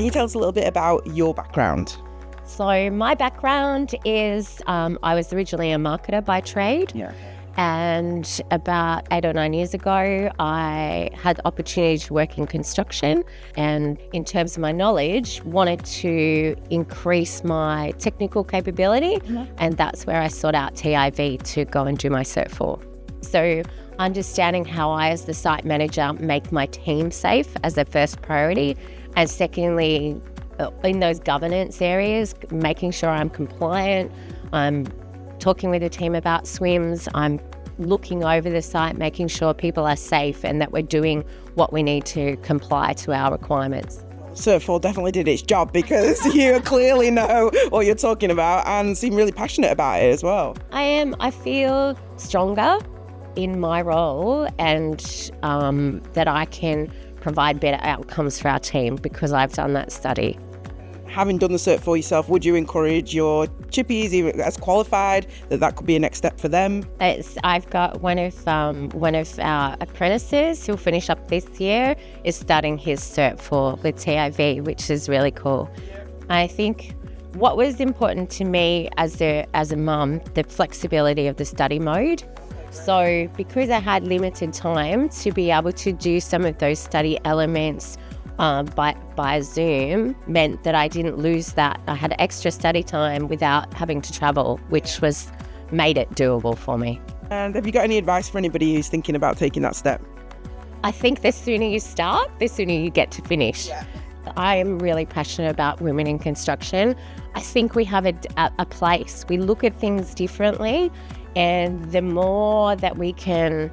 Can you tell us a little bit about your background? So my background is I was originally a marketer by trade. Yeah. And about 8 or 9 years ago, I had the opportunity to work in construction, and in terms of my knowledge, wanted to increase my technical capability, and that's where I sought out TIV to go and do my Cert 4. So understanding how I, as the site manager, make my team safe as a first priority, and secondly, in those governance areas, making sure I'm compliant, I'm talking with the team about swims, I'm looking over the site, making sure people are safe and that we're doing what we need to comply to our requirements. Cert 4 definitely did its job because you clearly know what you're talking about and seem really passionate about it as well. I feel stronger in my role, and that I can provide better outcomes for our team because I've done that study. Having done the Cert 4 yourself, would you encourage your chippies, even as qualified, that could be a next step for them? I've got one of our apprentices who'll finish up this year is starting his Cert 4 with TIV, which is really cool. I think what was important to me as a mum, the flexibility of the study mode. So because I had limited time to be able to do some of those study elements by Zoom, meant that I didn't lose that. I had extra study time without having to travel, which made it doable for me. And have you got any advice for anybody who's thinking about taking that step? I think the sooner you start, the sooner you get to finish. Yeah. I am really passionate about women in construction. I think we have a place. We look at things differently, and the more that we can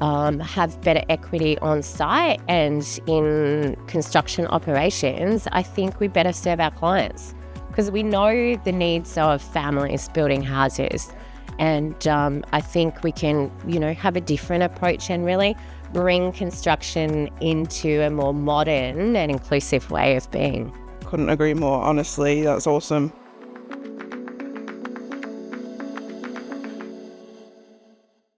have better equity on site and in construction operations, I think we better serve our clients because we know the needs of families building houses. And I think we can, have a different approach and really bring construction into a more modern and inclusive way of being. Couldn't agree more, honestly. That's awesome.